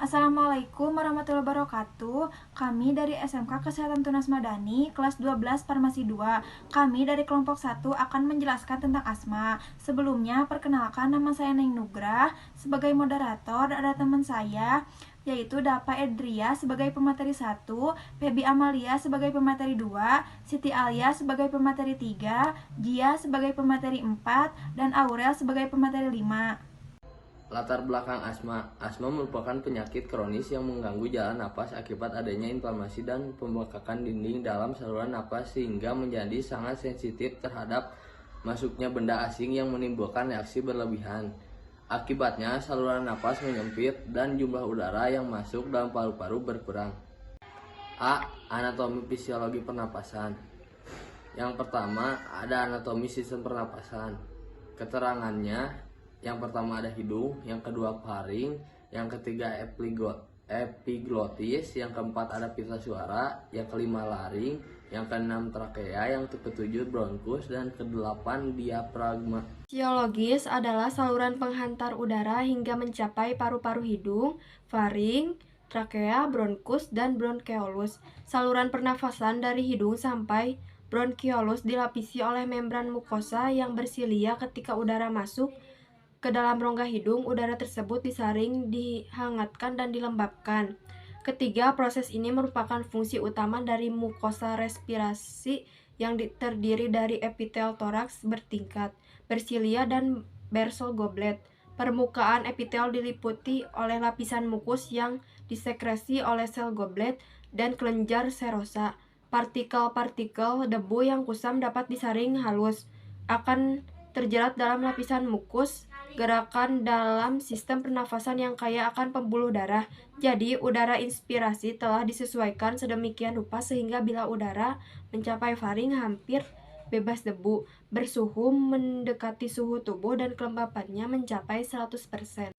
Assalamualaikum warahmatullahi wabarakatuh. Kami dari SMK Kesehatan Tunas Madani, kelas 12 Farmasi 2. Kami dari kelompok 1 akan menjelaskan tentang asma. Sebelumnya, perkenalkan nama saya Neng Nugrah. Sebagai moderator ada teman saya, yaitu Dapa Edria sebagai pemateri 1, Febi Amalia sebagai pemateri 2, Siti Alia sebagai pemateri 3, Gia sebagai pemateri 4, dan Aurel sebagai pemateri 5. Latar belakang asma. Asma merupakan penyakit kronis yang mengganggu jalan napas akibat adanya inflamasi dan pembekakan dinding dalam saluran napas sehingga menjadi sangat sensitif terhadap masuknya benda asing yang menimbulkan reaksi berlebihan. Akibatnya saluran napas menyempit dan jumlah udara yang masuk dalam paru-paru berkurang. A. Anatomi fisiologi pernapasan. Yang pertama ada anatomi sistem pernapasan. Keterangannya, yang pertama ada hidung, yang kedua faring, yang ketiga epiglotis, yang keempat ada pita suara, yang kelima laring, yang keenam trakea, yang ketujuh bronkus, dan kedelapan diafragma. Fisiologis adalah saluran penghantar udara hingga mencapai paru-paru hidung, faring, trakea, bronkus, dan bronkeolus. Saluran pernafasan dari hidung sampai bronkiolus dilapisi oleh membran mukosa yang bersilia. Ketika udara masuk ke dalam rongga hidung, udara tersebut disaring, dihangatkan, dan dilembabkan. Ketiga, proses ini merupakan fungsi utama dari mukosa respirasi yang terdiri dari epitel toraks bertingkat, bersilia, dan bersol goblet. Permukaan epitel diliputi oleh lapisan mukus yang disekresi oleh sel goblet dan kelenjar serosa. Partikel-partikel debu yang kusam dapat disaring halus, akan terjerat dalam lapisan mukus. Gerakan dalam sistem pernafasan yang kaya akan pembuluh darah. Jadi, udara inspirasi telah disesuaikan sedemikian rupa sehingga bila udara mencapai faring hampir bebas debu, bersuhu mendekati suhu tubuh, dan kelembapannya mencapai 100%.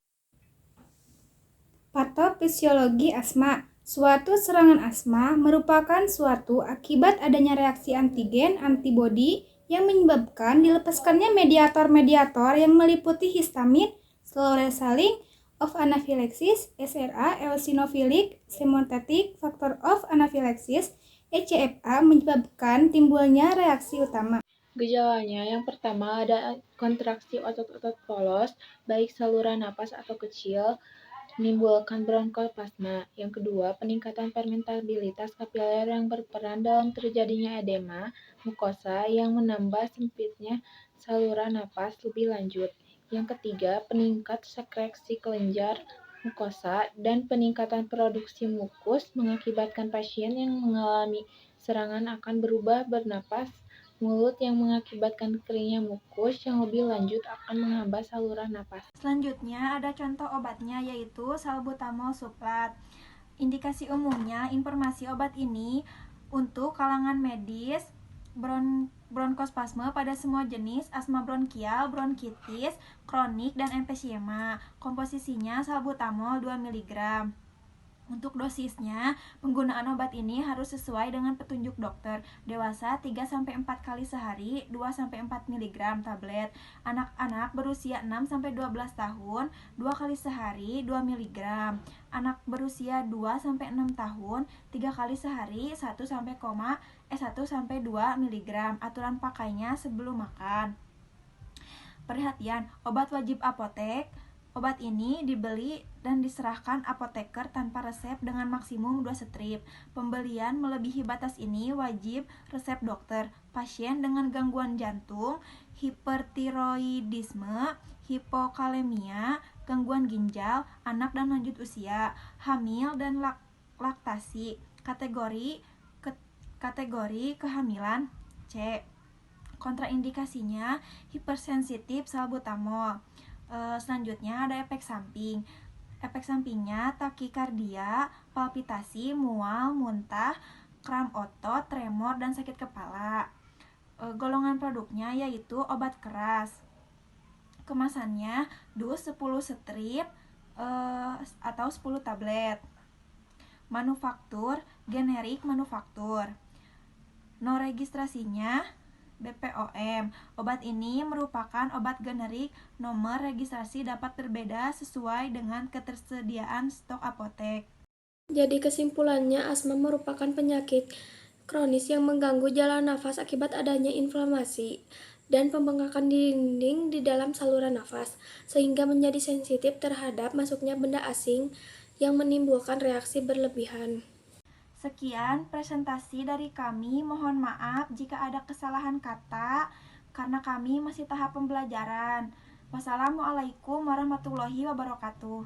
Patofisiologi asma. Suatu serangan asma merupakan suatu akibat adanya reaksi antigen-antibodi yang menyebabkan dilepaskannya mediator-mediator yang meliputi histamin, slow resaling of anaphylaxis, SRA, eosinophilic sympathetic factor of anaphylaxis, ECFA, menyebabkan timbulnya reaksi utama. Gejalanya yang pertama ada kontraksi otot-otot polos, baik saluran napas atau kecil, menimbulkan bronkospasma. Yang kedua, peningkatan permeabilitas kapiler yang berperan dalam terjadinya edema mukosa yang menambah sempitnya saluran napas lebih lanjut. Yang ketiga, peningkat sekresi kelenjar mukosa dan peningkatan produksi mukus mengakibatkan pasien yang mengalami serangan akan berubah bernapas mulut yang mengakibatkan keringnya mukus yang lebih lanjut akan menghambat saluran napas. Selanjutnya ada contoh obatnya yaitu salbutamol suplat. Indikasi umumnya, informasi obat ini untuk kalangan medis, bronkospasme pada semua jenis, asma bronkial, bronkitis, kronik, dan emfisema. Komposisinya salbutamol 2 mg. Untuk dosisnya, penggunaan obat ini harus sesuai dengan petunjuk dokter. Dewasa 3-4 kali sehari, 2-4 mg tablet. Anak-anak berusia 6-12 tahun, 2 kali sehari, 2 mg. Anak berusia 2-6 tahun, 3 kali sehari, 1-2 mg. Aturan pakainya sebelum makan. Perhatian, obat wajib apotek. Obat ini dibeli dan diserahkan apoteker tanpa resep dengan maksimum 2 strip. Pembelian melebihi batas ini wajib resep dokter. Pasien dengan gangguan jantung, hipertiroidisme, hipokalemia, gangguan ginjal, anak dan lanjut usia, hamil dan laktasi. Kategori kehamilan C. Kontraindikasinya hipersensitif salbutamol. Selanjutnya ada efek samping. Efek sampingnya takikardia, palpitasi, mual, muntah, kram otot, tremor, dan sakit kepala. Golongan produknya yaitu obat keras. Kemasannya dus 10 strip atau 10 tablet. Manufaktur generik manufaktur. No registrasinya BPOM. Obat ini merupakan obat generik, nomor registrasi dapat berbeda sesuai dengan ketersediaan stok apotek. Jadi kesimpulannya, asma merupakan penyakit kronis yang mengganggu jalan nafas akibat adanya inflamasi dan pembengkakan dinding di dalam saluran nafas, sehingga menjadi sensitif terhadap masuknya benda asing yang menimbulkan reaksi berlebihan. Sekian presentasi dari kami. Mohon maaf jika ada kesalahan kata karena kami masih tahap pembelajaran. Wassalamualaikum warahmatullahi wabarakatuh.